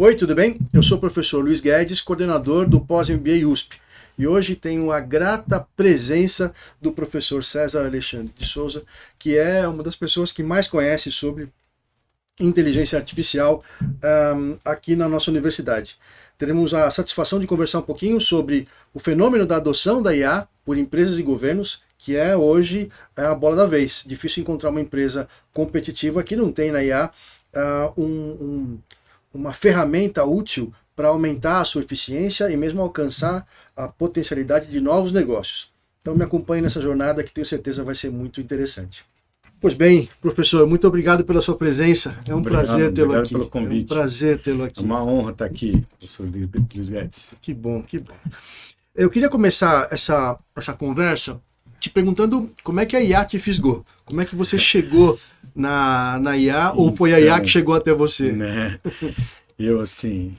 Oi, tudo bem? Eu sou o professor Luiz Guedes, coordenador do Pós-MBA USP. E hoje tenho a grata presença do professor César Alexandre de Souza, que é uma das pessoas que mais conhece sobre inteligência artificial aqui na nossa universidade. Teremos a satisfação de conversar um pouquinho sobre o fenômeno da adoção da IA por empresas e governos, que é hoje a bola da vez. Difícil encontrar uma empresa competitiva que não tem na IA uma ferramenta útil para aumentar a sua eficiência e mesmo alcançar a potencialidade de novos negócios. Então me acompanhe nessa jornada que tenho certeza vai ser muito interessante. Pois bem, professor, muito obrigado pela sua presença. É um prazer tê-lo aqui. Pelo convite. É um prazer tê-lo aqui. É uma honra estar aqui, professor Luiz Guedes. Que bom, que bom. Eu queria começar essa conversa te perguntando como é que a IA te fisgou. Como é que você chegou na IA, ou foi a IA que chegou até você? Né? Eu, assim,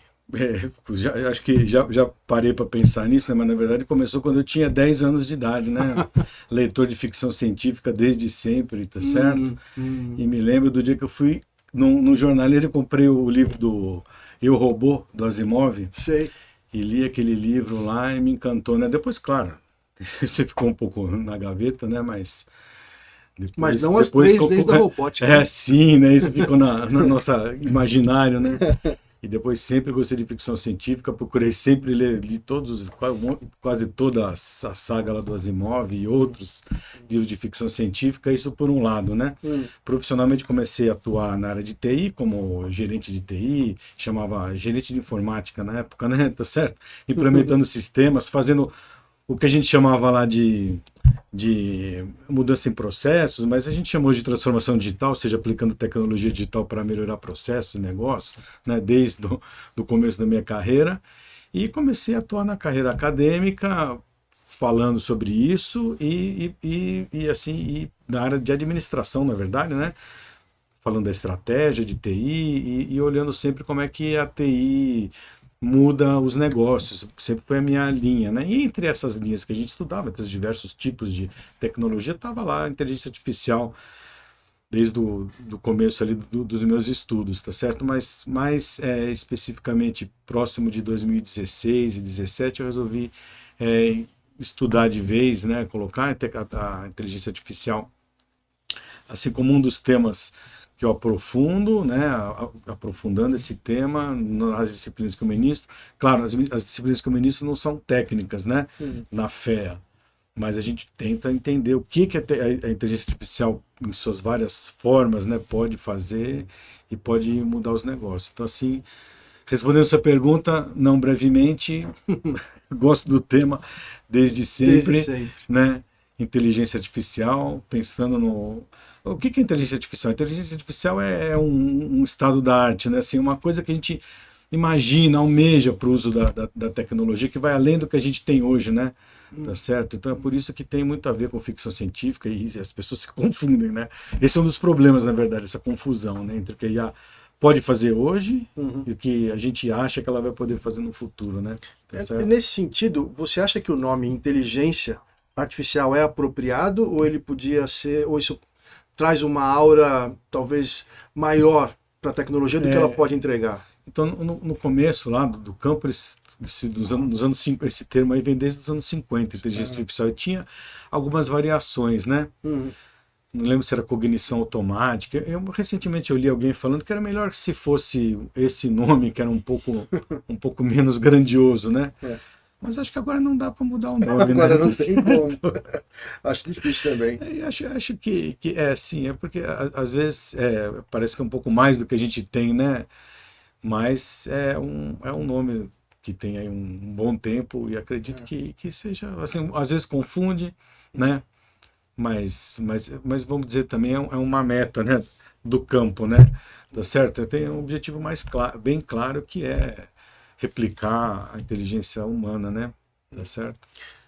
acho que já parei para pensar nisso, né? Mas na verdade começou quando eu tinha 10 anos de idade, né? Leitor de ficção científica desde sempre, tá certo? E me lembro do dia que eu fui no jornaleiro e comprei o livro do Eu, Robô, do Asimov. Sei. E li aquele livro lá e me encantou, né? Depois, claro, você ficou um pouco na gaveta, né? Mas não as três leis da robótica. Sim, né? Isso ficou no nosso imaginário, né? E depois sempre gostei de ficção científica, procurei sempre ler quase toda a saga lá do Asimov e outros livros de ficção científica, isso por um lado, né? Profissionalmente comecei a atuar na área de TI, como gerente de TI, chamava gerente de informática na época, né? Tá certo? Implementando sistemas, fazendo o que a gente chamava lá de mudança em processos, mas a gente chamou de transformação digital, ou seja, aplicando tecnologia digital para melhorar processos e negócios, né, desde do começo da minha carreira, e comecei a atuar na carreira acadêmica, falando sobre isso e na área de administração, na verdade, né, falando da estratégia de TI e olhando sempre como é que a TI muda os negócios, sempre foi a minha linha, né? E entre essas linhas que a gente estudava, entre os diversos tipos de tecnologia, estava lá a inteligência artificial, desde do começo ali dos meus estudos, tá certo? Mas mais especificamente próximo de 2016 e 2017 eu resolvi estudar de vez, né? Colocar a inteligência artificial assim como um dos temas que eu aprofundo, né, aprofundando esse tema nas disciplinas que eu ministro. Claro, as disciplinas que eu ministro não são técnicas, né, na FEA, mas a gente tenta entender o que a inteligência artificial, em suas várias formas, né, pode fazer e pode mudar os negócios. Então, assim, respondendo essa pergunta, não brevemente, gosto do tema desde sempre, né, inteligência artificial, pensando no... O que é inteligência artificial? A inteligência artificial é um estado da arte, né? Assim, uma coisa que a gente imagina, almeja para o uso da tecnologia, que vai além do que a gente tem hoje, né? Tá certo? Então é por isso que tem muito a ver com ficção científica e as pessoas se confundem, né? Esse é um dos problemas, na verdade, essa confusão, né? Entre o que a IA pode fazer hoje e o que a gente acha que ela vai poder fazer no futuro, né? Tá nesse sentido, você acha que o nome inteligência artificial é apropriado ou ele podia ser, ou isso traz uma aura talvez maior para a tecnologia do que ela pode entregar? Então, no começo lá do campo, dos anos 50, esse termo aí vem desde os anos 50, inteligência artificial, e tinha algumas variações, né? Não lembro se era cognição automática. Recentemente eu li alguém falando que era melhor que se fosse esse nome, que era um pouco menos grandioso, né? Mas acho que agora não dá para mudar o nome. Agora não tem como. Acho difícil também. Acho que sim, é porque às vezes parece que é um pouco mais do que a gente tem, né? Mas é um nome que tem aí um bom tempo e acredito que seja, assim, às vezes confunde, né? Mas vamos dizer também é uma meta, né? Do campo, né? Tá certo? Tem um objetivo bem claro, que é replicar a inteligência humana, né? Tá certo?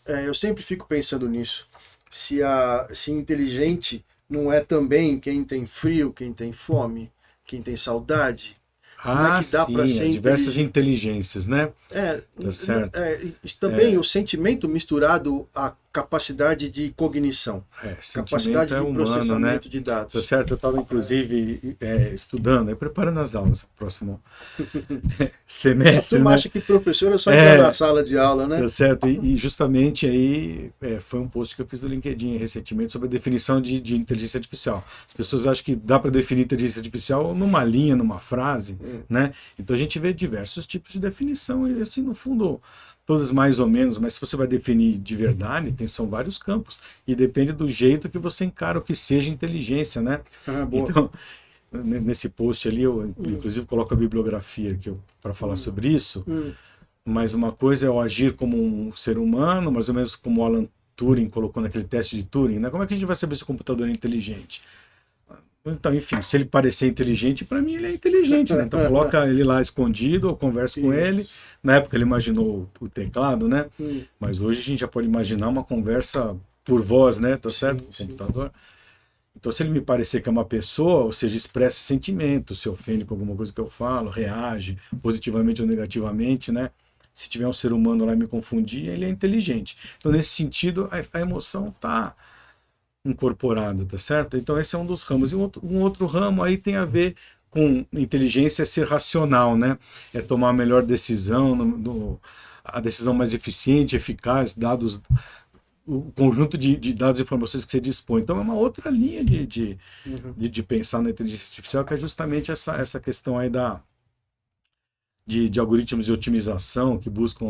Eu sempre fico pensando nisso. Se inteligente não é também quem tem frio, quem tem fome, quem tem saudade. Como é que dá para ser as diversas inteligências, né? Tá certo. Também o sentimento misturado à capacidade de cognição, capacidade de humano, processamento né? de dados. Tá certo, eu estava inclusive estudando, preparando as aulas para o próximo semestre. Tu né? acha que professor é só entrar na sala de aula, né? Tá certo, e justamente aí foi um post que eu fiz no LinkedIn recentemente sobre a definição de inteligência artificial. As pessoas acham que dá para definir inteligência artificial numa linha, numa frase, né? Então a gente vê diversos tipos de definição, e assim, no fundo, todas mais ou menos, mas se você vai definir de verdade, são vários campos, e depende do jeito que você encara o que seja inteligência, né? Então, nesse post ali, eu inclusive coloco a bibliografia para falar sobre isso, mas uma coisa é o agir como um ser humano, mais ou menos como o Alan Turing colocou naquele teste de Turing, né? Como é que a gente vai saber se o computador é inteligente? Então, enfim, se ele parecer inteligente, para mim ele é inteligente, né? Então coloca ele lá escondido, eu converso com ele. Na época ele imaginou o teclado, né? Mas hoje a gente já pode imaginar uma conversa por voz, né? Tá certo? Com o computador. Então, se ele me parecer que é uma pessoa, ou seja, expressa sentimentos, se ofende com alguma coisa que eu falo, reage positivamente ou negativamente, né? Se tiver um ser humano lá e me confundir, ele é inteligente. Então, nesse sentido, a emoção está incorporada, tá certo? Então, esse é um dos ramos. E um outro ramo aí tem a ver com inteligência ser racional, né? É tomar a melhor decisão, a decisão mais eficiente, eficaz, dados, o conjunto de dados e informações que você dispõe. Então, é uma outra linha de pensar na inteligência artificial, que é justamente essa questão aí de algoritmos de otimização que buscam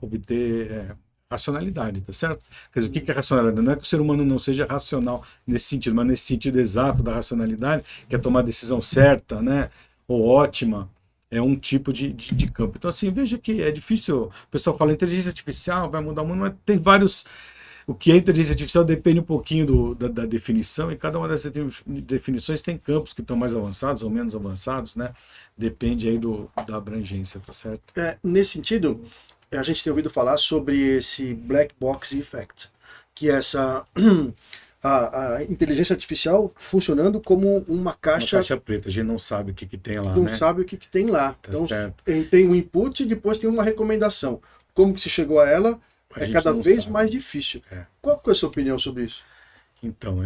obter racionalidade, tá certo? Quer dizer, o que é racionalidade? Não é que o ser humano não seja racional nesse sentido, mas nesse sentido exato da racionalidade, que é tomar a decisão certa, né? Ou ótima, é um tipo de campo. Então, assim, veja que é difícil. O pessoal fala inteligência artificial vai mudar o mundo, mas tem vários. O que é inteligência artificial depende um pouquinho da definição, e cada uma dessas definições tem campos que estão mais avançados ou menos avançados, né? Depende aí da abrangência, tá certo? Nesse sentido, a gente tem ouvido falar sobre esse black box effect, que é a inteligência artificial funcionando como uma caixa preta, a gente não sabe o que tem lá, não né? sabe o que tem lá. Tá então, certo. tem um input e depois tem uma recomendação. Como que se chegou a ela é cada vez mais difícil. Qual que é a sua opinião sobre isso? Então,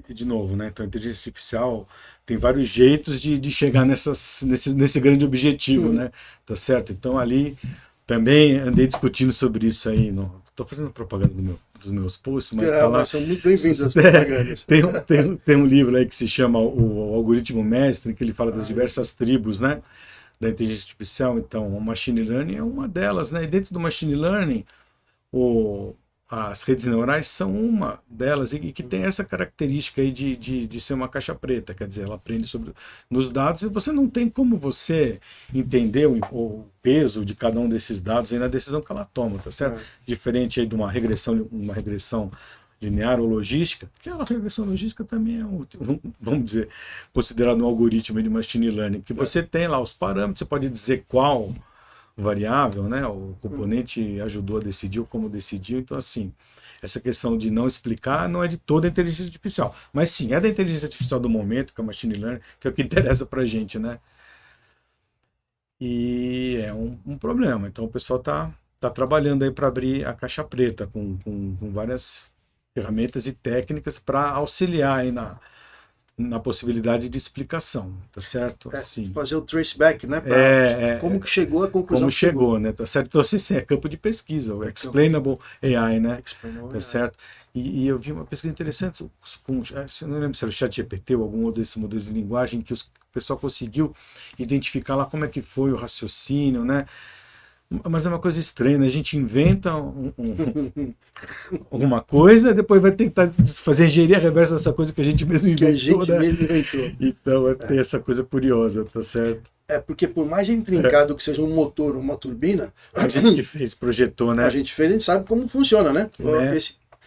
de novo, né? Então, a inteligência artificial tem vários jeitos de chegar nesse grande objetivo, né? Tá certo? Então, ali também andei discutindo sobre isso aí. Estou fazendo propaganda dos meus posts, mas tá lá. São muito bem-vindas as propagandas. Tem um livro aí que se chama O Algoritmo Mestre, que ele fala das diversas tribos, né? Da inteligência artificial. Então, o machine learning é uma delas, né? E dentro do machine learning, as redes neurais são uma delas, e que tem essa característica aí de ser uma caixa preta, quer dizer, ela aprende nos dados, e você não tem como você entender o peso de cada um desses dados aí na decisão que ela toma, tá certo? Diferente aí de uma regressão linear ou logística, que a regressão logística também é vamos dizer, considerado um algoritmo de machine learning, que você tem lá os parâmetros, você pode dizer qual variável, né? O componente ajudou a decidir ou como decidiu. Então, assim, essa questão de não explicar não é de toda a inteligência artificial, mas sim, é da inteligência artificial do momento, que é o machine learning, que é o que interessa pra gente, né? E é um problema. Então, o pessoal tá trabalhando aí para abrir a caixa preta com várias ferramentas e técnicas para auxiliar aí na possibilidade de explicação, tá certo? Sim. Fazer o traceback, né? Como que chegou a conclusão? Como chegou, né? Tá certo? Então, assim, é campo de pesquisa, o Explainable AI, né? Tá certo? E eu vi uma pesquisa interessante, eu não lembro se era o ChatGPT ou algum outro desses modelos de linguagem, que o pessoal conseguiu identificar lá como é que foi o raciocínio, né? Mas é uma coisa estranha, né? A gente inventa alguma coisa, depois vai tentar fazer engenharia reversa dessa coisa que a gente mesmo inventou, né? Então tem essa coisa curiosa, tá certo? Porque por mais intrincado que seja um motor, uma turbina, a gente que projetou, né? A gente sabe como funciona, né?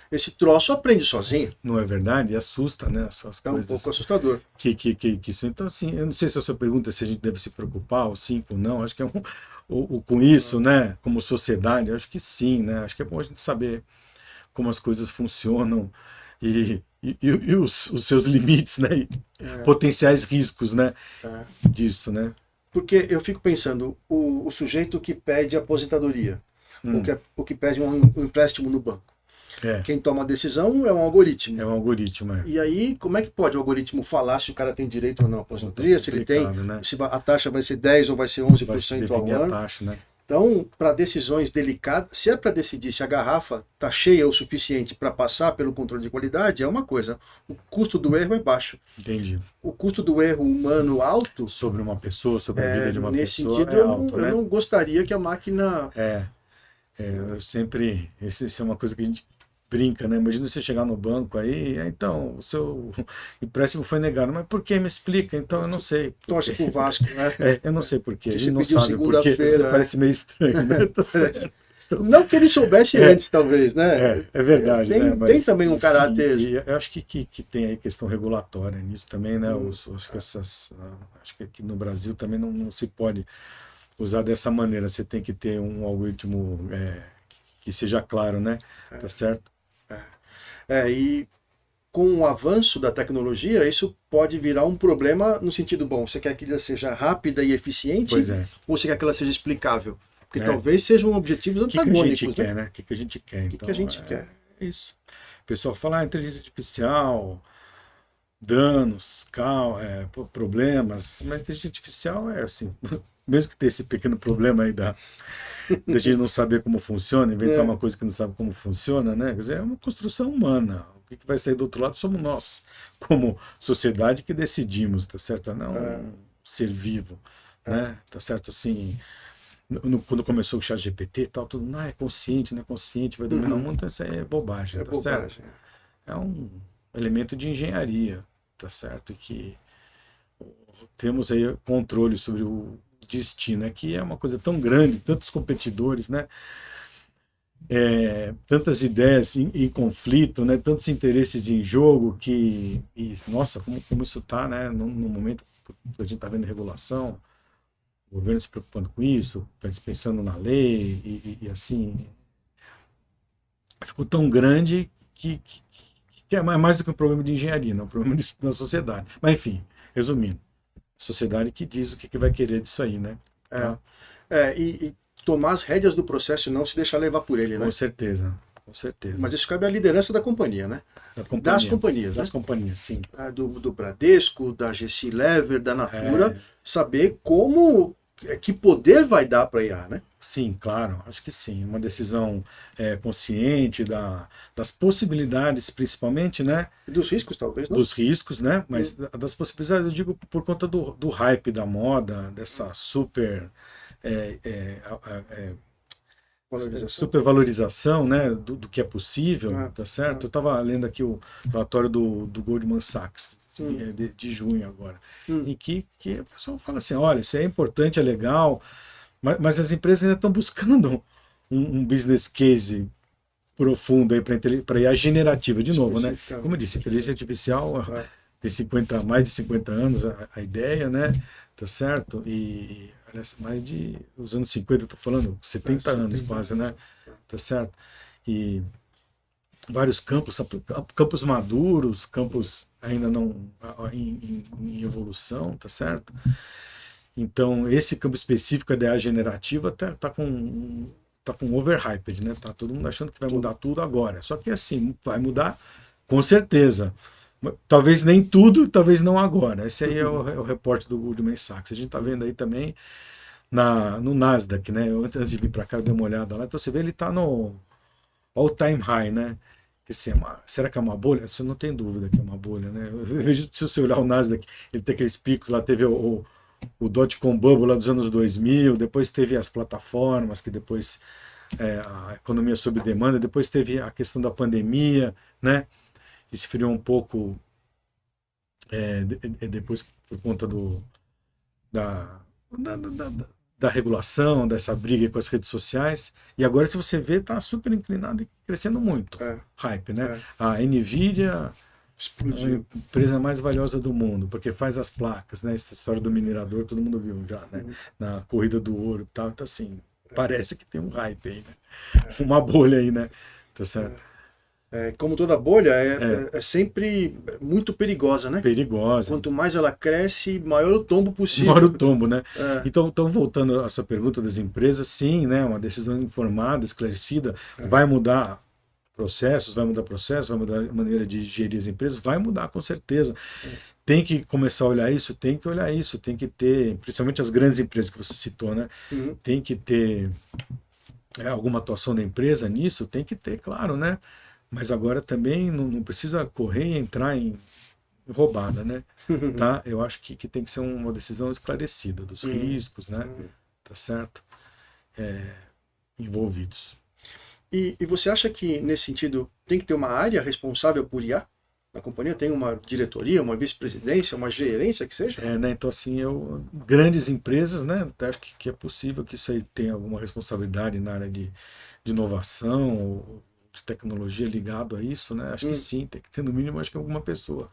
Esse troço aprende sozinho. Não é verdade? E assusta, né? Essas coisas. É um pouco assustador. Então, assim, eu não sei se a sua pergunta é se a gente deve se preocupar, ou sim ou não. Acho que com isso, né? Como sociedade, acho que sim, né? Acho que é bom a gente saber como as coisas funcionam e os seus limites, né? Potenciais riscos, né? Disso, né? Porque eu fico pensando, o sujeito que pede aposentadoria, o que pede um empréstimo no banco. Quem toma a decisão é um algoritmo. É um algoritmo, E aí, como é que pode o algoritmo falar se o cara tem direito ou não à aposentadoria, se ele tem, né? se a taxa vai ser 10 ou vai ser 11% ao ano. A taxa, né? Então, para decisões delicadas, se é para decidir se a garrafa está cheia o suficiente para passar pelo controle de qualidade, é uma coisa. O custo do erro é baixo. Entendi. O custo do erro humano alto... Sobre uma pessoa, sobre a vida de uma nesse pessoa sentido, alto, eu não gostaria que a máquina... eu sempre... Isso é uma coisa que a gente brinca, né? Imagina você chegar no banco aí, então, o seu empréstimo foi negado. Mas por que? Me explica. Então, eu não sei. Torce pro Vasco, né? Eu não sei por quê. Ele Ele não pediu sabe por quê. Parece meio estranho, né? Tá certo. Não que ele soubesse antes, talvez, né? É verdade. Tem, né? Mas, tem também um caráter... eu acho que tem aí questão regulatória nisso também, né? Acho que aqui no Brasil também não se pode usar dessa maneira. Você tem que ter um algoritmo que seja claro, né? Tá certo? E com o avanço da tecnologia, isso pode virar um problema no sentido bom. Você quer que ela seja rápida e eficiente? Pois é. Ou você quer que ela seja explicável? Porque talvez sejam objetivos antagônicos. O que a gente quer, né? O que a gente quer? O que a gente quer? Isso. O pessoal fala inteligência artificial, danos, problemas, mas inteligência artificial é assim, mesmo que tenha esse pequeno problema aí da gente não saber como funciona, inventar uma coisa que não sabe como funciona, né? Quer dizer, é uma construção humana. O que vai sair do outro lado somos nós, como sociedade, que decidimos, tá certo? Não um ser vivo, né? Tá certo? Assim, quando começou o ChatGPT e tal, tudo, é consciente, não é consciente, vai dominar o mundo, então isso aí é bobagem, tá certo? É um elemento de engenharia, tá certo? E que temos aí controle sobre o destino, que é uma coisa tão grande, tantos competidores, né? Tantas ideias em conflito, né? Tantos interesses em jogo nossa, como isso está, né? No momento que a gente está vendo regulação, o governo se preocupando com isso, pensando na lei e assim, ficou tão grande que é mais do que um problema de engenharia, não, é um problema da sociedade. Mas enfim, resumindo, a sociedade que diz o que vai querer disso aí, né? E tomar as rédeas do processo e não se deixar levar por ele, né? Com certeza, com certeza. Mas isso cabe à liderança da companhia, né? Das companhias, Das companhias, sim. Do Bradesco, da GC Lever, da Natura, saber que poder vai dar para a IA, né? Sim, claro, acho que sim. Uma decisão consciente das possibilidades, principalmente, né? E dos riscos, talvez, não? Dos riscos, né? Mas das possibilidades, eu digo, por conta do hype da moda, dessa supervalorização, né, do que é possível, tá certo? Eu estava lendo aqui o relatório do Goldman Sachs, de junho agora, em que o pessoal fala assim, olha, isso é importante, é legal, mas as empresas ainda estão buscando um business case profundo aí para IA generativa, de novo, né? Como eu disse, inteligência artificial tem mais de 50 anos a ideia, né? Tá certo? E aliás, mais de os anos 50, eu tô falando 70 anos quase, né? Tá certo? E vários campos maduros, campos ainda não em evolução, tá certo? Então, esse campo específico da IA generativa tá com overhyped, né? Tá todo mundo achando que vai mudar tudo agora. Só que assim, vai mudar com certeza. Talvez nem tudo, talvez não agora. Esse aí é o reporte do Goldman Sachs. A gente está vendo aí também no Nasdaq, né? Antes de vir para cá, eu dei uma olhada lá. Então você vê, ele está no all-time high, né? Será que é uma bolha? Você não tem dúvida que é uma bolha, né? Eu vejo, se você olhar o Nasdaq, ele tem aqueles picos lá, teve o dot-com bubble lá dos anos 2000, depois teve as plataformas, que depois a economia sob demanda, depois teve a questão da pandemia, né? Esfriou um pouco depois por conta da regulação, dessa briga com as redes sociais. E agora, se você vê, está super inclinado e crescendo muito. Hype, né? A Nvidia explodiu. A empresa mais valiosa do mundo, porque faz as placas, né? Essa história do minerador, todo mundo viu já, né? Na corrida do ouro e tal. Então, assim, parece que tem um hype aí, né? Uma bolha aí, né? Tá certo? como toda bolha, É. é sempre muito perigosa, né? Perigosa. Quanto mais ela cresce, maior o tombo possível. Mora o tombo, né? É, Então, voltando à sua pergunta das empresas, sim, né? Uma decisão informada, esclarecida, vai mudar processos, vai mudar a maneira de gerir as empresas, vai mudar com certeza. Tem que começar a olhar isso, tem que olhar isso, tem que ter, principalmente as grandes empresas que você citou, né? uhum, Tem que ter alguma atuação da empresa nisso, tem que ter, claro, né? Mas agora também não precisa correr e entrar em roubada, né? Tá? Eu acho que tem que ser uma decisão esclarecida dos uhum, riscos, né? uhum. Tá certo? Envolvidos. E você acha que, nesse sentido, tem que ter uma área responsável por IA na companhia? Tem uma diretoria, uma vice-presidência, uma gerência que seja? Né? Então, assim, grandes empresas, né? Até acho que é possível que isso aí tenha alguma responsabilidade na área de inovação ou de tecnologia ligado a isso, né? Acho que Hum, sim, tem que ter no mínimo, acho que alguma pessoa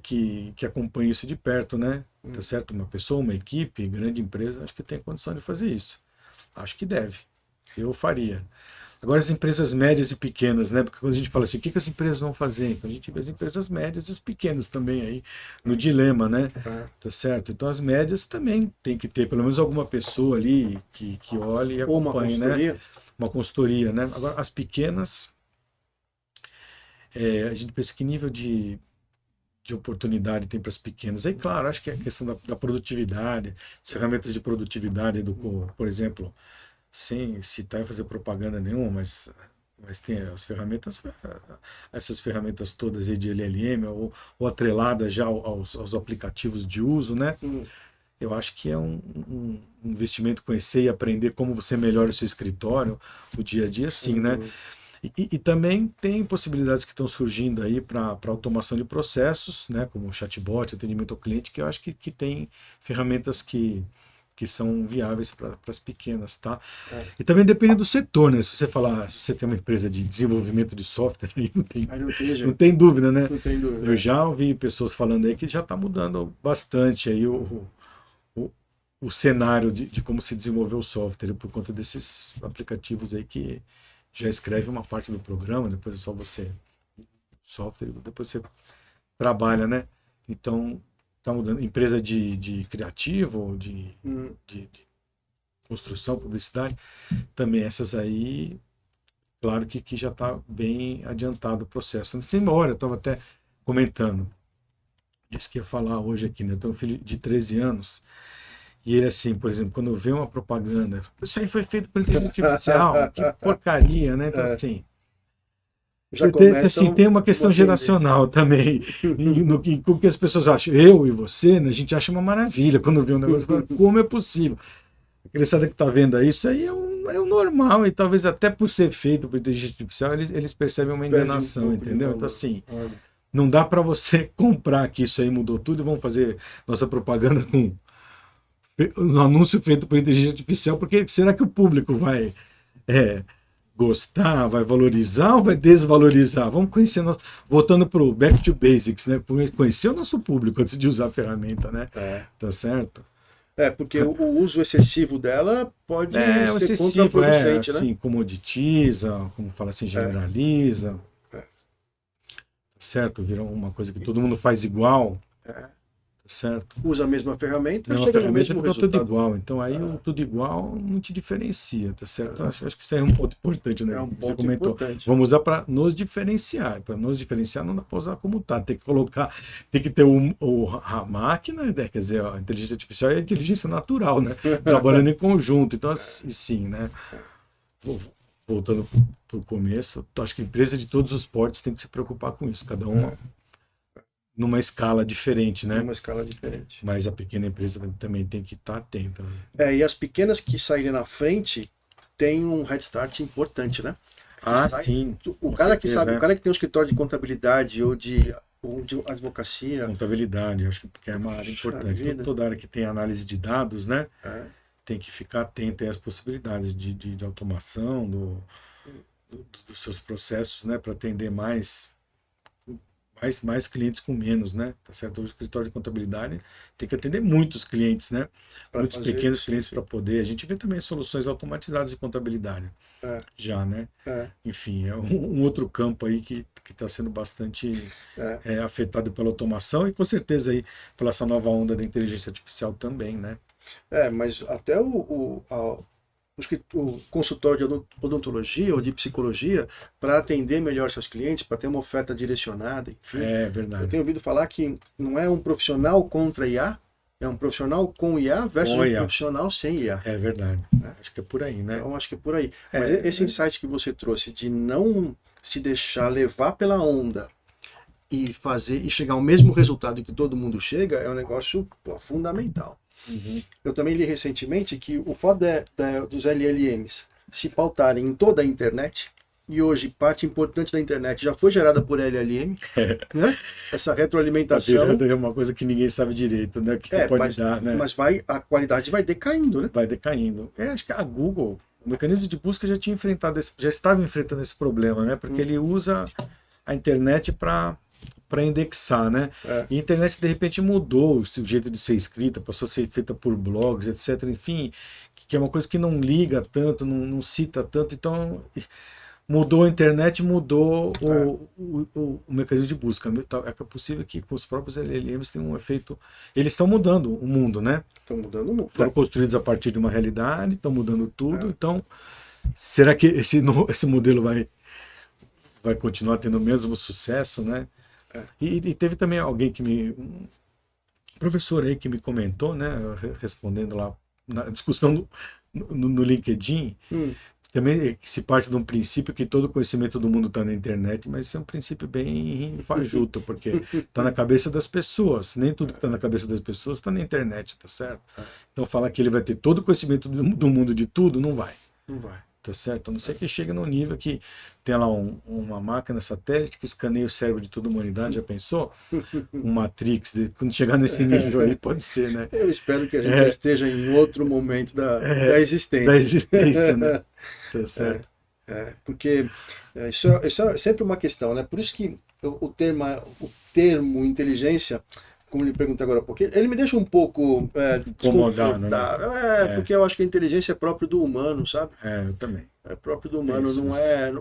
que acompanhe isso de perto, né? Tá hum. certo? Uma pessoa, uma equipe, grande empresa, acho que tem condição de fazer isso. Acho que deve. Eu faria. Agora, as empresas médias e pequenas, né? Porque quando a gente fala assim, o que que as empresas vão fazer? Então, a gente vê as empresas médias e as pequenas também aí no dilema, né? É. Tá certo? Então, as médias também tem que ter pelo menos alguma pessoa ali que olhe e Ou uma acompanhe, né? consultoria? Uma consultoria, né? Agora, as pequenas, a gente pensa que nível de oportunidade tem para as pequenas. Aí, claro, acho que é a questão da produtividade, as ferramentas de produtividade por exemplo, sem citar e fazer propaganda nenhuma, mas tem as ferramentas, essas ferramentas todas aí de LLM ou atreladas já aos aplicativos de uso, né? Hum, Eu acho que é um investimento conhecer e aprender como você melhora o seu escritório, o dia a dia, sim, sem né? dúvida. E também tem possibilidades que estão surgindo aí para automação de processos, né, como chatbot, atendimento ao cliente, que eu acho que tem ferramentas que são viáveis para as pequenas, tá? É. E também depende do setor, né? Se você falar, se você tem uma empresa de desenvolvimento de software, aí Aí não tem não jeito, tem dúvida, né? não tem Eu dúvida. já ouvi pessoas falando aí que já está mudando bastante aí o, o cenário de como se desenvolver o software por conta desses aplicativos aí que já escreve uma parte do programa, depois é só você software, depois você trabalha, né? Então, tá mudando. Empresa de criativo, Hum, de construção, publicidade, também essas aí, claro que já está bem adiantado o processo. Sem embora, eu estava até comentando, disse que ia falar hoje aqui, né? Eu tenho um filho de 13 anos, e ele, assim, por exemplo, quando vê uma propaganda, isso aí foi feito por inteligência artificial, que porcaria, né? Então, é, assim, já assim, começam tem uma uma questão tendência. geracional também, com que as pessoas acham. Eu e você, né, a gente acha uma maravilha quando vê um negócio e fala, como é possível? A criançada que está vendo aí, isso aí é o normal, e talvez até por ser feito por inteligência artificial, eles percebem uma Perde um enganação, pouco de entendeu? Então, valor. assim, Olha. não dá para você comprar que isso aí mudou tudo e vamos fazer nossa propaganda com um anúncio feito por inteligência artificial, porque será que o público vai é, gostar, vai valorizar ou vai desvalorizar? Vamos conhecer nosso, voltando para o back to basics, né? Conhecer o nosso público antes de usar a ferramenta, né? É. Tá certo? Porque o uso excessivo dela pode É, o ser excessivo contraproducente, né? assim, comoditiza, como fala assim, É, generaliza, é, certo? Virou uma coisa que todo mundo faz igual, é. certo? Usa a mesma ferramenta, Mesma chega no ferramenta mesmo ficou tudo resultado. igual. Então aí o tudo igual não te diferencia, tá certo? Então, acho que isso aí é um ponto importante, É né? um Você ponto comentou. importante. Vamos usar para nos diferenciar. Para nos diferenciar não dá para usar como tá. Tem que colocar, tem que ter a máquina, né? Quer dizer, a inteligência artificial é a inteligência natural, né? Trabalhando em conjunto. Então, assim, sim, né? Voltando para o começo, acho que empresas de todos os portes têm que se preocupar com isso, cada uma numa escala diferente, né? Numa escala diferente. Mas a pequena empresa também tem que estar atenta. E as pequenas que saírem na frente têm um head start importante, né? Que Ah, sai, sim, o com cara que certeza, sabe, o é. cara que tem um escritório de contabilidade ou de advocacia, Contabilidade, acho que é uma área puxa importante. vida, Toda área que tem análise de dados, né? é, Tem que ficar atento às possibilidades de automação dos seus processos, né? Para atender mais mais clientes com menos, né? Tá certo? Hoje o escritório de contabilidade tem que atender muitos clientes, né? Muitos pequenos clientes para poder. A gente vê também soluções automatizadas de contabilidade. Já, né? Enfim, é um outro campo aí que está sendo bastante afetado pela automação e com certeza aí pela essa nova onda da inteligência artificial também, né? Mas até o consultório de odontologia ou de psicologia, para atender melhor seus clientes, para ter uma oferta direcionada, enfim. É verdade. Eu tenho ouvido falar que não é um profissional contra IA, é um profissional com IA versus um profissional sem IA. É verdade. Acho que é por aí, né? Então, acho que é por aí. Mas esse insight que você trouxe de não se deixar levar pela onda e chegar ao mesmo resultado que todo mundo chega, é um negócio fundamental. Eu também li recentemente que o fato dos LLMs se pautarem em toda a internet, e hoje parte importante da internet já foi gerada por LLM, né? Essa retroalimentação é uma coisa que ninguém sabe direito, né? Que pode dar, né? Mas a qualidade vai decaindo, né? Vai decaindo. Acho que a Google, o mecanismo de busca já estava enfrentando esse problema, né? Porque ele usa a internet para indexar, né? E a internet de repente mudou o jeito de ser escrita, passou a ser feita por blogs, etc. Enfim, que é uma coisa que não liga tanto, não cita tanto, então mudou a internet, mudou o mecanismo de busca. É possível que com os próprios LLMs tenham um efeito. Eles estão mudando o mundo, né? Estão mudando o mundo. Foram construídos a partir de uma realidade, estão mudando tudo. Então, será que esse modelo vai continuar tendo o mesmo sucesso, né? E teve também alguém um professor aí que me comentou, né, respondendo lá na discussão no LinkedIn, também se parte de um princípio que todo conhecimento do mundo está na internet, mas isso é um princípio bem fajuto, porque está na cabeça das pessoas, nem tudo que está na cabeça das pessoas está na internet, tá certo? Então falar que ele vai ter todo o conhecimento do mundo de tudo, não vai. Não vai. Tá certo? A não ser que chegue num nível que tem lá uma máquina satélite que escaneia o cérebro de toda a humanidade, já pensou? Um Matrix, quando chegar nesse nível aí, pode ser, né? Eu espero que a gente já esteja em outro momento da existência. Da existência, né? Tá certo. Porque isso é sempre uma questão, né? Por isso que o termo inteligência, como lhe perguntei agora, porque ele me deixa um pouco desconfortável, né? Porque eu acho que a inteligência é próprio do humano, sabe? Eu também. É próprio do humano,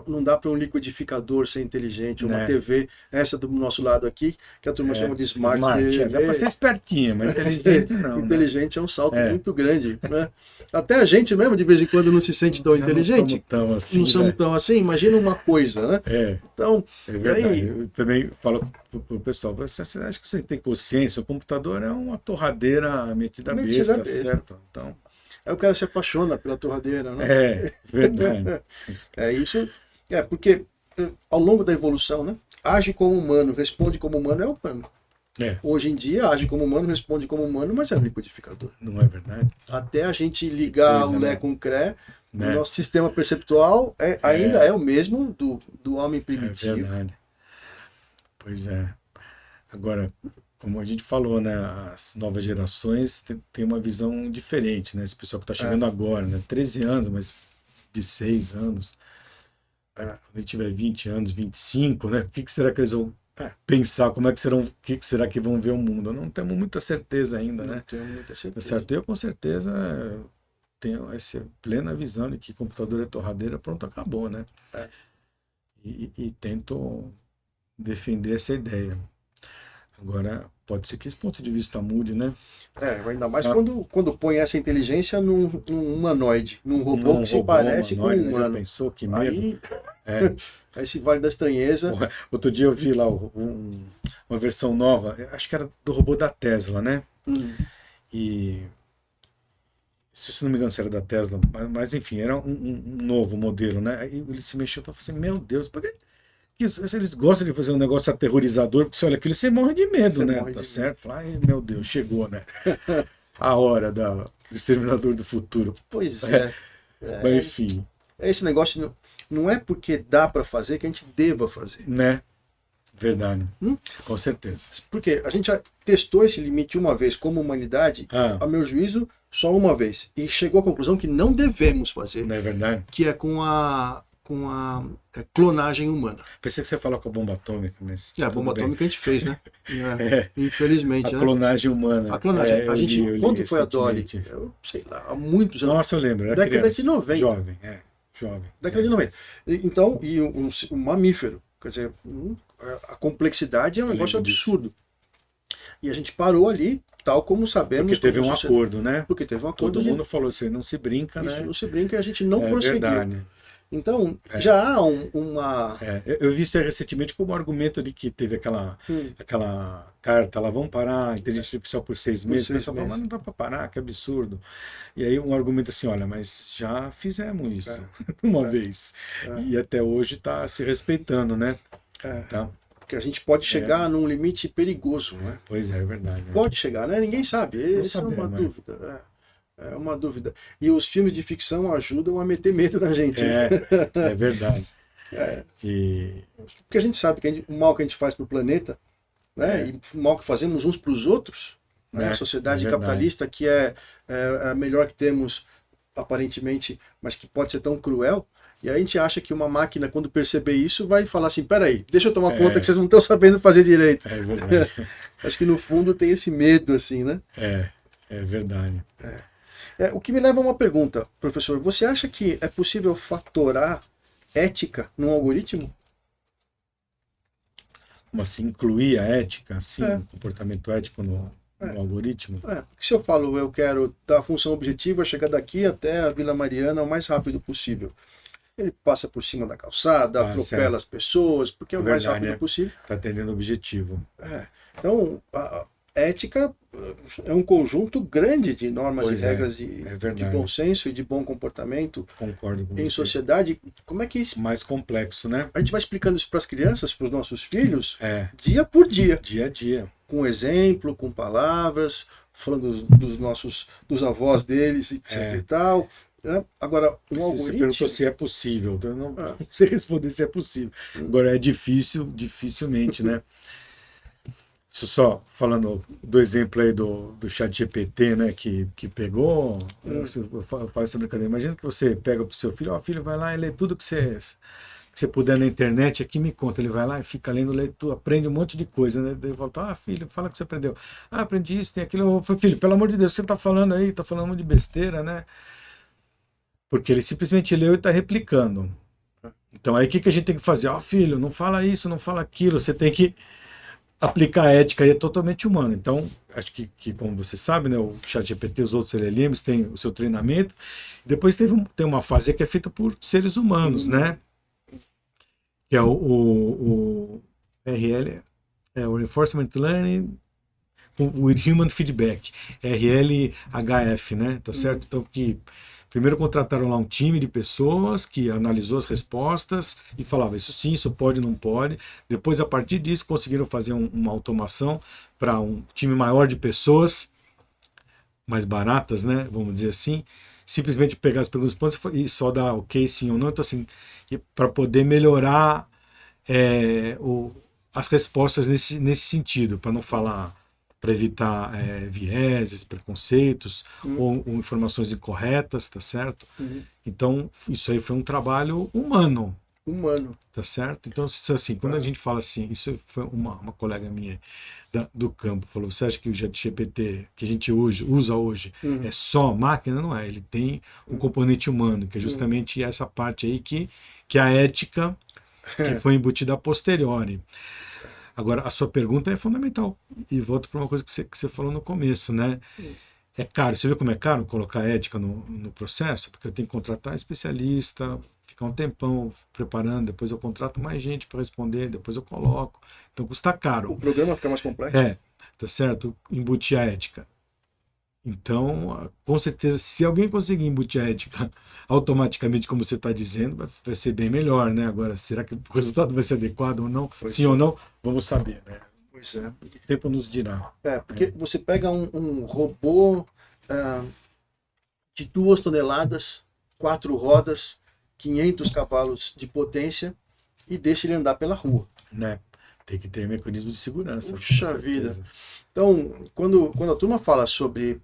não dá para um liquidificador ser inteligente, uma TV, essa do nosso lado aqui, que a turma chama de Smart TV. Dá para ser espertinha, mas inteligente não. Inteligente é um salto muito grande, né? Até a gente mesmo, de vez em quando, não se sente tão inteligente. Não somos tão assim, imagina uma coisa, né? Então, verdade. Aí... Eu também falo pro pessoal, você acha que você tem consciência? O computador é uma torradeira metida besta, certo? Então... Aí o cara se apaixona pela torradeira, né? Verdade. Isso. Porque ao longo da evolução, né? Age como humano, responde como humano, é humano. Hoje em dia, age como humano, responde como humano, mas é um liquidificador. Não é verdade? Até a gente ligar o Lé com o CRE, o nosso sistema perceptual ainda é o mesmo do homem primitivo. É verdade. Pois é. Agora, como a gente falou, né, as novas gerações têm uma visão diferente, né? Esse pessoal que está chegando agora, né? 13 anos, mas de 6 anos. Quando ele tiver 20 anos, 25, né? O que será que eles vão pensar? Como é que serão? O que será que vão ver o mundo? Não temos muita certeza ainda, né? Não temos muita certeza. Certo? Eu, com certeza, tenho essa plena visão de que computador é torradeira, pronto, acabou, né? E tento defender essa ideia. Agora, pode ser que esse ponto de vista mude, né? Ainda mais quando põe essa inteligência num humanoide, num robô que se parece com um humano. Já pensou que medo? Aí se vale da estranheza. Outro dia eu vi lá uma versão nova, acho que era do robô da Tesla, né? E se não me engano se era da Tesla, mas enfim, era um novo modelo, né? Aí ele se mexeu e falou assim, meu Deus, por que eles gostam de fazer um negócio aterrorizador, porque você olha aquilo, você morre de medo, né? Tá certo? Fala, ai meu Deus, chegou, né? A hora do Exterminador do Futuro. Pois é. Mas enfim. Esse negócio não é porque dá para fazer que a gente deva fazer. Né? Verdade. Com certeza. Porque a gente já testou esse limite uma vez como humanidade, a meu juízo, só uma vez. E chegou à conclusão que não devemos fazer. Não é verdade? Que é com com a clonagem humana. Pensei que você ia falar com a bomba atômica, mas. A bomba bem. atômica a gente fez, né? Infelizmente, A né? clonagem humana. A clonagem. A gente, eu li quando foi a Dolly? recentemente. Eu sei lá, há muitos anos. Nossa, eu lembro. Era Década criança. de 90. Jovem, jovem. Década de 90. Então, e um mamífero. Quer dizer, a complexidade é um negócio lembro disso. absurdo. E a gente parou ali, tal como sabemos. Porque teve como um sociedade. acordo, né? Porque teve um acordo. Todo mundo falou assim, não se brinca, isso né? não se brinca e a gente não É prosseguiu. verdade. Então, já há uma... Eu vi isso aí recentemente como argumento de que teve aquela carta lá, vamos parar a inteligência artificial por 6 meses. O pessoal falou, mas não dá para parar, que absurdo. E aí um argumento assim, olha, mas já fizemos isso uma vez. E até hoje está se respeitando, né? Tá? Porque a gente pode chegar num limite perigoso, né? Pois é verdade. Né? Pode chegar, né? Ninguém sabe. Essa é uma dúvida. É uma dúvida. E os filmes de ficção ajudam a meter medo na gente. É verdade. Porque a gente sabe que o mal que a gente faz para o planeta, né? E o mal que fazemos uns para os outros, né? A sociedade capitalista que é a melhor que temos, aparentemente, mas que pode ser tão cruel. E a gente acha que uma máquina, quando perceber isso, vai falar assim, peraí, deixa eu tomar conta que vocês não estão sabendo fazer direito. É verdade. Acho que no fundo tem esse medo, assim, né? É verdade. O que me leva a uma pergunta, professor. Você acha que é possível fatorar ética num algoritmo? Como assim, incluir a ética, assim, o comportamento ético no algoritmo? Porque se eu falo, eu quero dar a função objetiva, chegar daqui até a Vila Mariana o mais rápido possível. Ele passa por cima da calçada, atropela as pessoas, porque é o mais rápido possível. Está atendendo o objetivo. Então, a ética é um conjunto grande de normas e regras de bom senso e de bom comportamento. Concordo com em você. Sociedade. Como é que isso... Mais complexo, né? A gente vai explicando isso para as crianças, para os nossos filhos, dia por dia. Dia a dia. Com exemplo, com palavras, falando dos avós deles, etc. E tal. Agora, algoritmo... Você perguntou se é possível. Então não sei responder se é possível. Agora, é difícil, dificilmente, né? Só falando do exemplo aí do ChatGPT, né, que pegou, eu falo essa brincadeira. Imagina que você pega para o seu filho, filho, vai lá e lê tudo que você puder na internet, aqui me conta. Ele vai lá e fica lendo, lê tudo, aprende um monte de coisa, né? Daí volta, filho, fala o que você aprendeu. Aprendi isso, tem aquilo. Eu falei, filho, pelo amor de Deus, o que você está falando aí? Está falando um monte de besteira, né? Porque ele simplesmente leu e está replicando. Então aí o que a gente tem que fazer? Filho, não fala isso, não fala aquilo, você tem que aplicar a ética aí é totalmente humano. Então, acho que como você sabe, né, o ChatGPT e os outros LLMs têm o seu treinamento. Depois tem uma fase que é feita por seres humanos, né? Que é o RL, o Reinforcement Learning with Human Feedback, RLHF, né? Tá certo? Então, que primeiro contrataram lá um time de pessoas que analisou as respostas e falava isso sim, isso pode, não pode. Depois, a partir disso, conseguiram fazer uma automação para um time maior de pessoas, mais baratas, né? Vamos dizer assim. Simplesmente pegar as perguntas e só dar ok, sim ou não. Então, assim, para poder melhorar as respostas nesse sentido, para não falar... para evitar vieses, preconceitos ou informações incorretas, tá certo? Então, isso aí foi um trabalho humano. Tá certo? Então, assim, quando a gente fala assim, isso foi uma colega minha do campo, falou, você acha que o ChatGPT que a gente usa hoje é só máquina? Não é, ele tem um componente humano, que é justamente essa parte aí que a ética que foi embutida a posteriori. Agora, a sua pergunta é fundamental. E volto para uma coisa que você falou no começo, né? É caro. Você vê como é caro colocar ética no processo? Porque eu tenho que contratar especialista, ficar um tempão preparando, depois eu contrato mais gente para responder, depois eu coloco. Então custa caro. O programa fica mais complexo. Tá certo? Embutir a ética. Então, com certeza, se alguém conseguir embutir a ética automaticamente, como você está dizendo, vai ser bem melhor, né? Agora, será que o resultado vai ser adequado ou não? Sim ou não? Vamos saber, né? Pois é. O tempo nos dirá. Porque você pega um robô de 2 toneladas, 4 rodas, 500 cavalos de potência e deixa ele andar pela rua. Né? Tem que ter mecanismo de segurança. Puxa vida. Então, quando a turma fala sobre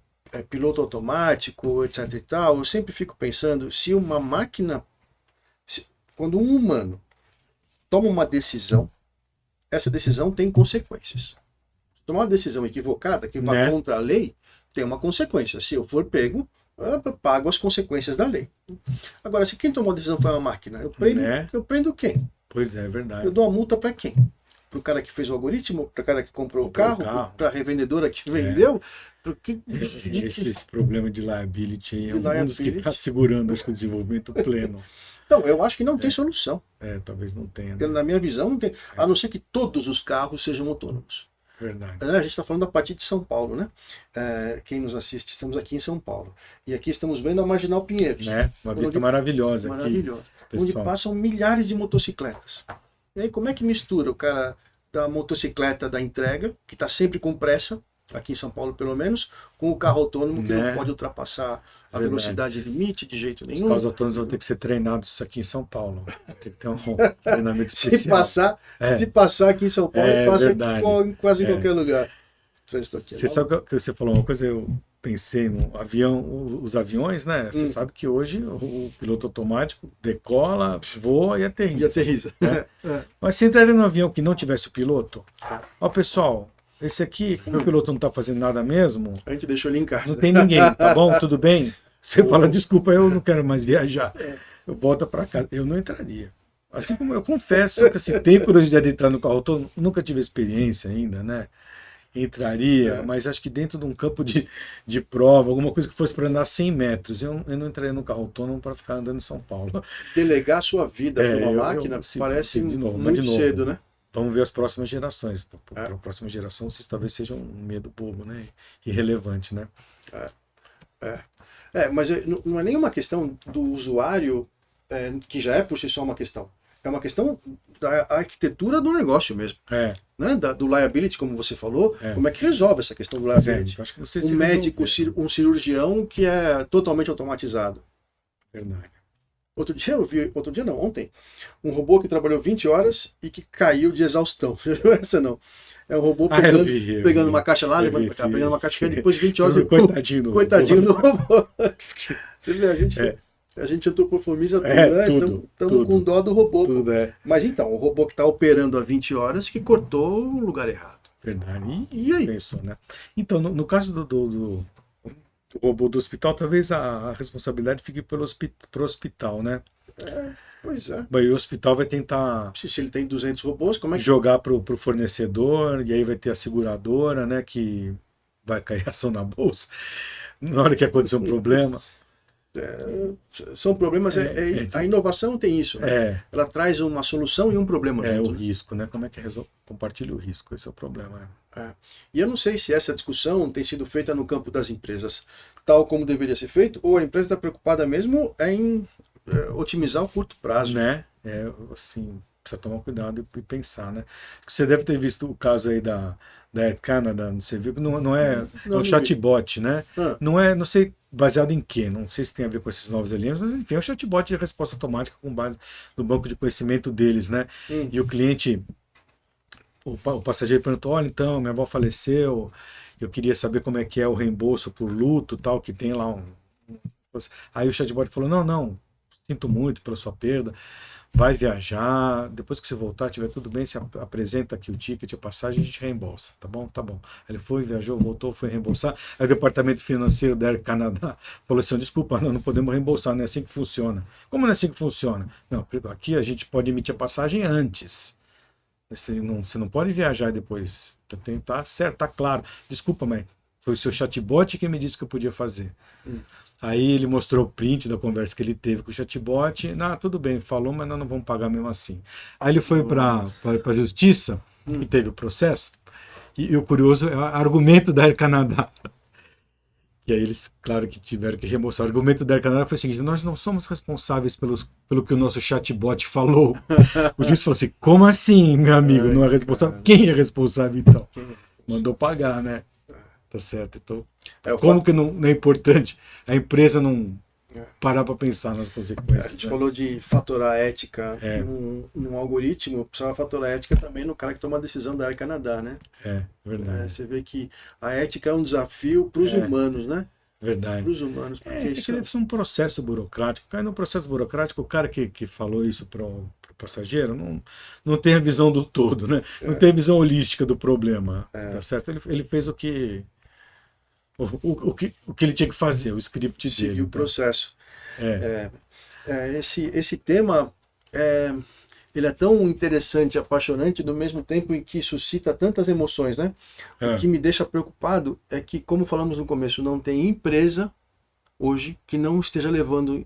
piloto automático, etc e tal, eu sempre fico pensando, se uma máquina... quando um humano toma uma decisão, essa decisão tem consequências. Tomar uma decisão equivocada, que vai Né? contra a lei, tem uma consequência. Se eu for pego, eu pago as consequências da lei. Agora, se quem tomou a decisão foi uma máquina, Né? eu prendo quem? Pois é Eu verdade. dou uma multa para quem? Para o cara que fez o algoritmo? Para o cara que comprou o carro? Para a revendedora que vendeu? Que... Esse problema de liability aí é um dos que está segurando, acho que, o desenvolvimento pleno. Então, eu acho que não tem solução. Talvez não tenha. Né? Na minha visão, não tem. A não ser que todos os carros sejam autônomos. Verdade. A gente está falando a partir de São Paulo, né? Quem nos assiste, estamos aqui em São Paulo. E aqui estamos vendo a Marginal Pinheiros. Né? Uma vista maravilhosa. Maravilhosa. Aqui, onde passam milhares de motocicletas. E aí, como é que mistura o cara da motocicleta da entrega, que está sempre com pressa, aqui em São Paulo pelo menos, com o carro autônomo que não pode ultrapassar a velocidade limite de jeito nenhum. Os carros autônomos vão ter que ser treinados aqui em São Paulo. Tem que ter um treinamento especial. Se passar aqui em São Paulo, passa em quase qualquer lugar. Você sabe que você falou uma coisa, eu pensei no avião, os aviões, né? Você sabe que hoje o piloto automático decola, voa e aterriza. Né? Mas se entraria no avião que não tivesse o piloto, ó, pessoal, esse aqui, como o piloto não está fazendo nada mesmo, a gente deixou ele em casa. Não tem ninguém, tá bom? Tudo bem? Você fala, desculpa, eu não quero mais viajar. Eu volto para casa. Eu não entraria. Assim como eu confesso que se tem curiosidade de entrar no carro autônomo, nunca tive experiência ainda, né? Entraria, mas acho que dentro de um campo de prova, alguma coisa que fosse para andar 100 metros, eu não entraria no carro autônomo para ficar andando em São Paulo. Delegar sua vida para uma máquina parece muito cedo, né? Vamos ver as próximas gerações. Para a próxima geração, isso talvez seja um medo bobo, né? Irrelevante, né? Mas não é nenhuma questão do usuário, que já é por si só uma questão. É uma questão da arquitetura do negócio mesmo. Né? Do liability, como você falou. Como é que resolve essa questão do liability? Acho que não sei um médico, um cirurgião que é totalmente automatizado. Verdade. Ontem, um robô que trabalhou 20 horas e que caiu de exaustão. Essa não. É um robô pegando uma caixa lá, levando pra cá, pegando uma caixa aqui, depois de 20 horas... Coitadinho do robô. Você vê, a gente antropoformiza tudo, né? Estamos com dó do robô. Mas então, o robô que está operando há 20 horas que cortou o lugar errado. Verdade. E aí? Pensou, né? Então, no caso do robô do hospital, talvez a responsabilidade fique pro hospital, né? Pois é. Mas o hospital vai tentar... Se ele tem 200 robôs, como é que... Jogar pro fornecedor, e aí vai ter a seguradora, né? Que vai cair ação na bolsa na hora que acontecer um problema. São problemas, a inovação tem isso, né? Ela traz uma solução e um problema junto. O risco, né? Como é que compartilha o risco? Esse é o problema. E eu não sei se essa discussão tem sido feita no campo das empresas tal como deveria ser feito, ou a empresa está preocupada mesmo em otimizar o curto prazo. Né? Assim, precisa tomar cuidado e pensar, né? Você deve ter visto o caso aí da Air Canada, você viu que não é um chatbot, né? Não sei baseado em quê, não sei se tem a ver com esses novos elementos, mas enfim, é um chatbot de resposta automática com base no banco de conhecimento deles, né? E o cliente, o passageiro perguntou, olha, então, minha avó faleceu, eu queria saber como é que é o reembolso por luto, tal, que tem lá Aí o chatbot falou, não, sinto muito pela sua perda, vai viajar, depois que você voltar, tiver tudo bem, você apresenta aqui o ticket, a passagem, a gente reembolsa, tá bom? Tá bom. Ele foi, viajou, voltou, foi reembolsar. Aí o departamento financeiro da Air Canada falou assim, desculpa, não podemos reembolsar, não é assim que funciona. Como não é assim que funciona? Não, aqui a gente pode emitir a passagem antes. Você não pode viajar depois. Tá certo, tá claro. Desculpa, mas foi o seu chatbot que me disse que eu podia fazer. Aí ele mostrou o print da conversa que ele teve com o chatbot. Tudo bem, falou, mas nós não vamos pagar mesmo assim. Aí ele foi para a justiça e teve o processo. E o curioso é o argumento da Air Canada. E aí eles, claro que tiveram que reembolsar. O argumento da Air Canada foi o seguinte, nós não somos responsáveis pelo que o nosso chatbot falou. O juiz falou assim, como assim, meu amigo, não é responsável? Quem é responsável então? Mandou pagar, né? Tá certo, então... Como que não é importante a empresa não parar para pensar nas consequências? A gente falou de fatorar ética num algoritmo, precisava fatorar ética também no cara que toma a decisão da Air Canada, né? Verdade. Você vê que a ética é um desafio para os humanos, né? Verdade. para os humanos. Porque Que deve ser um processo burocrático. Cai no processo burocrático, o cara que falou isso para o passageiro não tem a visão do todo, né? Não tem a visão holística do problema. Tá certo? Ele fez o que ele tinha que fazer, o script dele. seguir o processo. É. Esse tema ele é tão interessante e apaixonante, do mesmo tempo em que suscita tantas emoções, né? O que me deixa preocupado é que, como falamos no começo, não tem empresa hoje que não esteja levando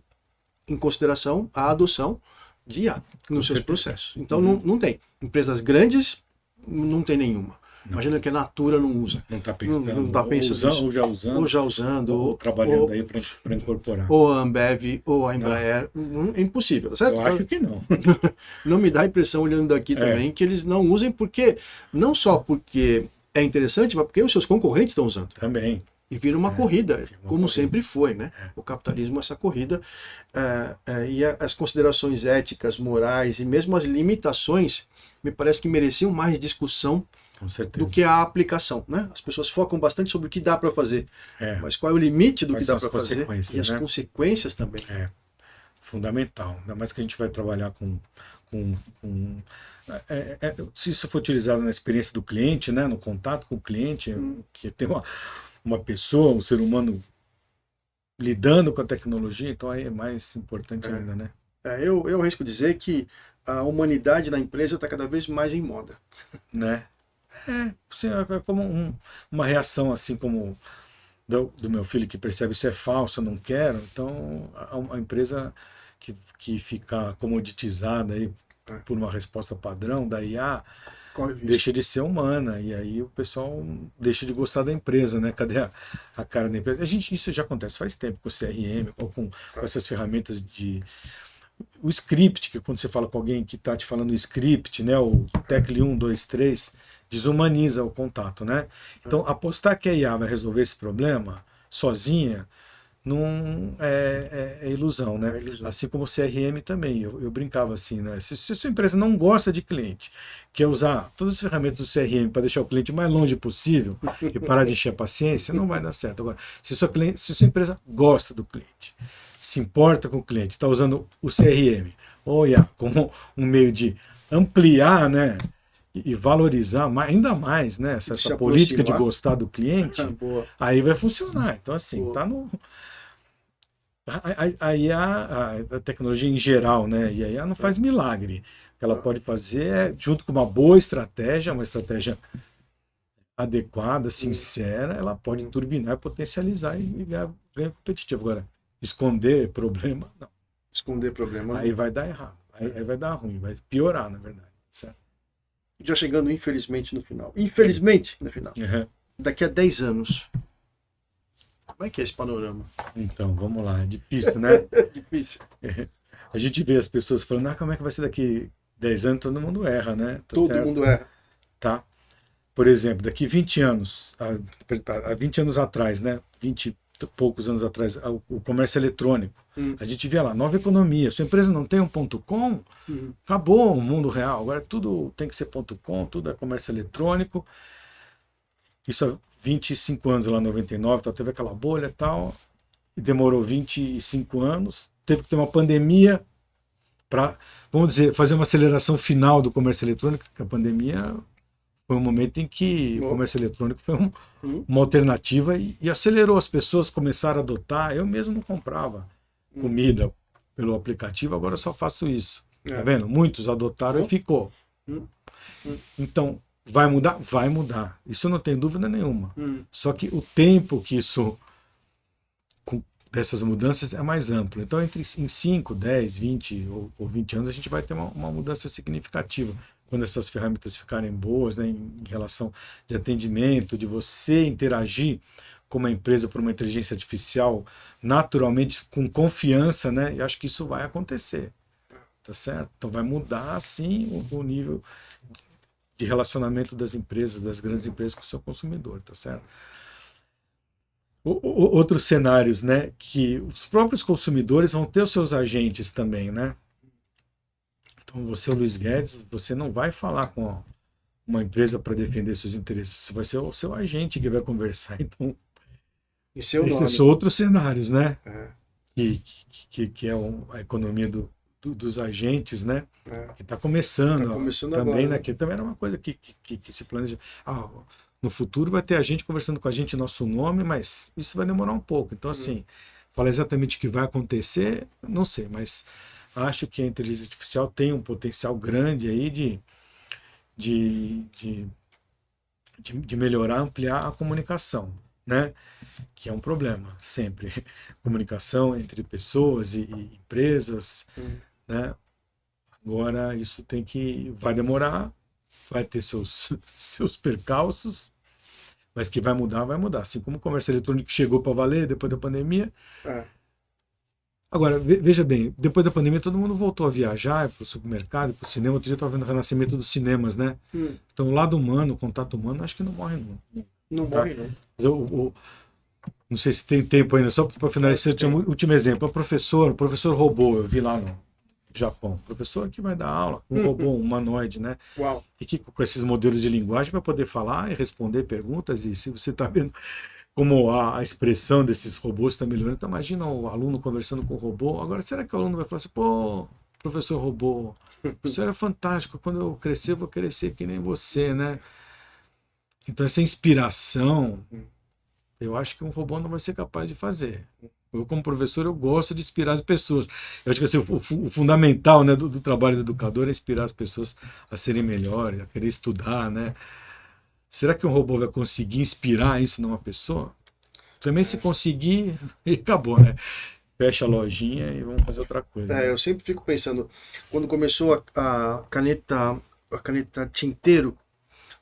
em consideração a adoção de IA nos seus processos. Então não tem. Empresas grandes não tem nenhuma. Imagina que a Natura não usa. Não está pensando. Não tá pensando ou já usando. Ou já usando. Ou trabalhando aí para incorporar. Ou a Ambev, ou a Embraer. É impossível, tá certo? Eu acho que não. Não me dá a impressão, olhando daqui também, que eles não usem, porque não só porque é interessante, mas porque os seus concorrentes estão usando. Também. E vira uma corrida, como sempre foi, né? O capitalismo, essa corrida, e as considerações éticas, morais e mesmo as limitações, me parece que mereciam mais discussão do que a aplicação, né? As pessoas focam bastante sobre o que dá para fazer, mas qual é o limite do que dá para fazer e as consequências também. Fundamental, ainda mais que a gente vai trabalhar se isso for utilizado na experiência do cliente, né, no contato com o cliente, que tem uma pessoa, um ser humano lidando com a tecnologia, então aí é mais importante ainda, né? Eu arrisco dizer que a humanidade na empresa está cada vez mais em moda. Né? É como uma reação assim como do meu filho que percebe isso é falso, eu não quero, então a empresa que fica comoditizada aí por uma resposta padrão da IA deixa de ser humana, e aí o pessoal deixa de gostar da empresa, né? Cadê a cara da empresa? Isso já acontece faz tempo com o CRM, ou com essas ferramentas o script, que quando você fala com alguém que está te falando o script, né? O Tecli 1, 2, 3, desumaniza o contato, né? Então, apostar que a IA vai resolver esse problema sozinha não é ilusão, né? Assim como o CRM também. Eu brincava assim, né? Se sua empresa não gosta de cliente, quer usar todas as ferramentas do CRM para deixar o cliente o mais longe possível e parar de encher a paciência, não vai dar certo. Agora, se sua empresa gosta do cliente, se importa com o cliente, está usando o CRM ou IA como um meio de ampliar, né? E valorizar ainda mais, né? Essa política de gostar do cliente, aí vai funcionar. Então, assim, tá no. Aí a tecnologia em geral, né? E aí ela não faz milagre. O que ela pode fazer é, junto com uma boa estratégia, uma estratégia adequada, sincera, ela pode turbinar, potencializar e ganhar competitivo. Agora, esconder problema, não. Esconder problema. Aí vai dar errado. Aí vai dar ruim, vai piorar, na verdade. Certo? Já chegando, infelizmente, no final. Infelizmente, no final. Daqui a 10 anos. Como é que é esse panorama? Então, vamos lá. É difícil, né? Difícil. A gente vê as pessoas falando, como é que vai ser daqui 10 anos? Todo mundo erra, né? Todo mundo erra. Tá. Por exemplo, daqui 20 anos, há 20 anos atrás, né? 20 e poucos anos atrás, o comércio eletrônico. A gente via lá, nova economia. Sua empresa não tem um .com, acabou o mundo real. Agora tudo tem que ser .com, tudo é comércio eletrônico. Isso há 25 anos lá, 99, teve aquela bolha e tal, e demorou 25 anos, teve que ter uma pandemia para, vamos dizer, fazer uma aceleração final do comércio eletrônico, que a pandemia foi um momento em que o comércio eletrônico foi uma alternativa e acelerou, as pessoas começaram a adotar. Eu mesmo não comprava comida pelo aplicativo, agora eu só faço isso. Tá vendo? Muitos adotaram e ficou. Então, vai mudar? Vai mudar. Isso eu não tenho dúvida nenhuma. Só que o tempo que isso dessas mudanças é mais amplo. Então, em 5, 10, 20 ou 20 anos, a gente vai ter uma mudança significativa. Quando essas ferramentas ficarem boas, né, em relação de atendimento, de você interagir com uma empresa por uma inteligência artificial naturalmente, com confiança, né? E acho que isso vai acontecer. Tá certo? Então vai mudar, sim, o nível de relacionamento das empresas, das grandes empresas com o seu consumidor, tá certo? Outros cenários, né, que os próprios consumidores vão ter os seus agentes também, né? Então você, o Luiz Guedes, você não vai falar com uma empresa para defender seus interesses, vai ser o seu agente que vai conversar. Então Em seu nome. São outros cenários, né? É, Que é a economia dos agentes, né? é. Que está começando. Tá começando também, agora, né? né? Que também era uma coisa que se planeja. No futuro vai ter a gente conversando com a gente em nosso nome, mas isso vai demorar um pouco. Então, assim, falar exatamente o que vai acontecer, não sei, mas acho que a inteligência artificial tem um potencial grande aí de melhorar, ampliar a comunicação, né? Que é um problema sempre. Comunicação entre pessoas e empresas, né? Agora isso vai demorar, vai ter seus percalços, mas que vai mudar, vai mudar. Assim como o comércio eletrônico chegou para valer depois da pandemia. É. Agora, veja bem, depois da pandemia todo mundo voltou a viajar para o supermercado, para o cinema. Outro dia eu estava vendo o renascimento dos cinemas, né? Então o lado humano, o contato humano, acho que não morre não. Não morre, não. Não sei se tem tempo ainda, só para finalizar, eu tinha um último exemplo. O professor robô, eu vi lá no Japão. Professor que vai dar aula, um robô, um humanoide, né? Uau. E que com esses modelos de linguagem vai poder falar e responder perguntas. E se você está vendo como a expressão desses robôs está melhorando, então imagina o aluno conversando com o robô. Agora, será que o aluno vai falar assim, pô, professor robô, isso era fantástico, quando eu crescer, eu vou querer ser que nem você, né? Então essa inspiração, eu acho que um robô não vai ser capaz de fazer. Eu, como professor, eu gosto de inspirar as pessoas. Eu acho que assim, o fundamental, né, do trabalho do educador é inspirar as pessoas a serem melhores, a querer estudar, né? Será que um robô vai conseguir inspirar isso numa pessoa? Também se conseguir, acabou, né? Fecha a lojinha e vamos fazer outra coisa. É, né? eu sempre fico pensando, quando começou a caneta tinteiro,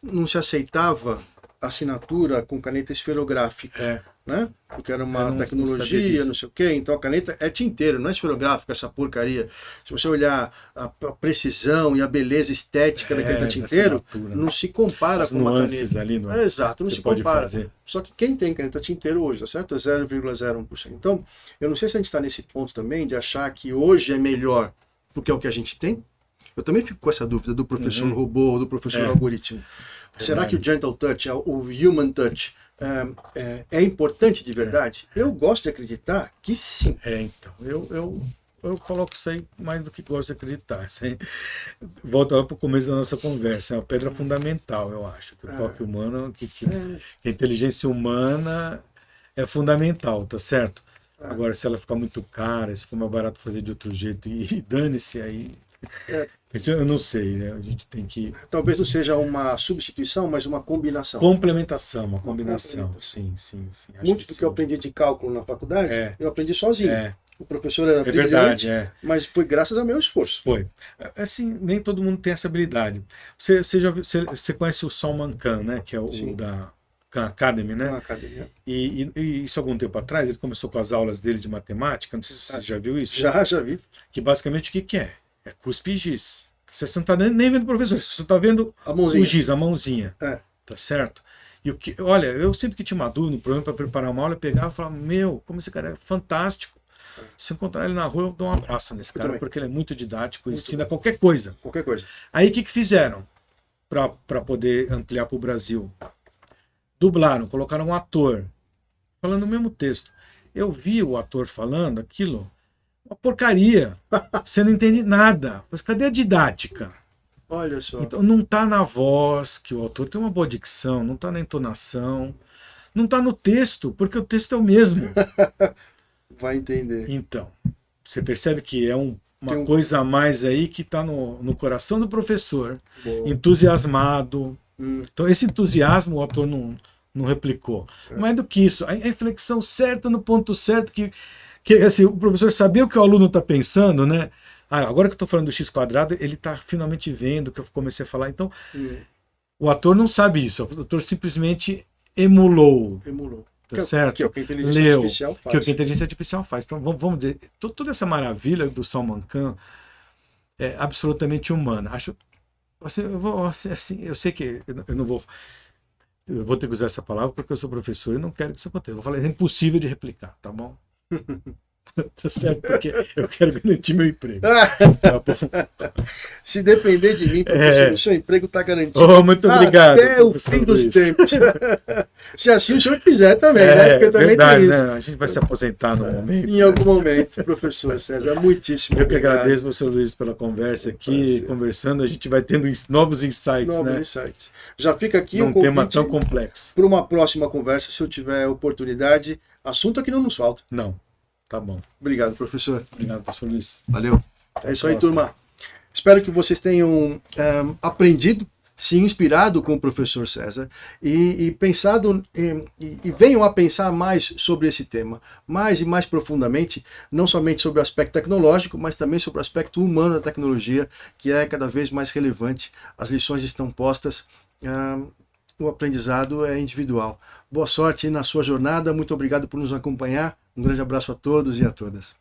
não se aceitava assinatura com caneta esferográfica, né? Porque era uma Eu não sabia tecnologia, disso. não sei o quê. Então a caneta é tinteiro, não é esferográfica, essa porcaria. Se você olhar a precisão e a beleza estética da caneta da tinteiro, assinatura, não se compara As com uma nuances caneta. ali, não É, exato, não você se pode compara. fazer. Só que quem tem caneta tinteiro hoje, tá certo? É 0,01%. Então, eu não sei se a gente está nesse ponto também de achar que hoje é melhor porque é o que a gente tem. Eu também fico com essa dúvida do professor robô, do professor algoritmo. Será que o gentle touch, o human touch, é importante de verdade? Eu gosto de acreditar que sim. Então, eu coloco isso aí mais do que gosto de acreditar. Isso aí, volta para o começo da nossa conversa, é uma pedra fundamental, eu acho. Que o toque humano, que a inteligência humana é fundamental, tá certo? Agora, se ela ficar muito cara, se for mais barato fazer de outro jeito e dane-se aí. Isso eu não sei, né? A gente tem que. Talvez não seja uma substituição, mas uma combinação. Complementação, uma combinação. Sim. Acho Muito que do que eu aprendi de cálculo na faculdade, eu aprendi sozinho. O professor era brilhante, verdade, mas foi graças ao meu esforço. Foi. Assim, nem todo mundo tem essa habilidade. Você conhece o Salman Khan, né? Que é o da Khan Academy, né? Na academia. E isso algum tempo atrás, ele começou com as aulas dele de matemática, não sei se você já viu isso. Já vi. Que basicamente o que é? É cuspe e giz. Você não está nem vendo o professor, você só está vendo o giz, a mãozinha. Tá certo? E olha, eu sempre que tinha uma dúvida, um problema para preparar uma aula, eu pegava e falava, como esse cara é fantástico. Se encontrar ele na rua, eu dou um abraço nesse cara, porque ele é muito didático, ensina qualquer coisa. Qualquer coisa. Aí o que fizeram para poder ampliar para o Brasil? Dublaram, colocaram um ator falando o mesmo texto. Eu vi o ator falando aquilo, uma porcaria. Você não entende nada. Mas cadê a didática? Olha só. Então não está na voz, que o autor tem uma boa dicção, não está na entonação, não está no texto, porque o texto é o mesmo. Vai entender. Então, você percebe que é uma coisa a mais aí que está no coração do professor, entusiasmado. Então esse entusiasmo o autor não replicou. Mais do que isso, a reflexão certa no ponto certo, que assim, o professor sabia o que o aluno está pensando, né? Agora que eu estou falando do x², ele está finalmente vendo o que eu comecei a falar. Então, o ator não sabe isso. O ator simplesmente emulou. Tá certo? Que é o que a inteligência artificial faz. Que é o que a inteligência artificial faz. Então, vamos dizer, toda essa maravilha do Salman Khan é absolutamente humana. Acho, eu sei que eu não vou... Eu vou ter que usar essa palavra porque eu sou professor e não quero que isso aconteça. Eu vou falar, é impossível de replicar, tá bom? Tá certo, porque eu quero garantir meu emprego. Tá bom. Se depender de mim, professor, o seu emprego está garantido. Oh, muito obrigado. Até o fim dos tempos. Se assim o senhor quiser também, né? Porque também verdade, tem isso. né? A gente vai se aposentar no momento. Em algum momento, professor César. Muitíssimo Eu que obrigado. agradeço, professor Luiz, pela conversa aqui, conversando. A gente vai tendo novos insights, Novos né? insights. Já fica aqui Um tema tão complexo. para uma próxima conversa, se eu tiver oportunidade. Assunto aqui não nos falta. Não. Tá bom. Obrigado, professor. Obrigado, professor Luiz. Valeu. É isso aí, turma. Espero que vocês tenham aprendido, se inspirado com o professor César e pensado e venham a pensar mais sobre esse tema, mais e mais profundamente, não somente sobre o aspecto tecnológico, mas também sobre o aspecto humano da tecnologia, que é cada vez mais relevante. As lições estão postas, o aprendizado é individual. Boa sorte na sua jornada, muito obrigado por nos acompanhar. Um grande abraço a todos e a todas.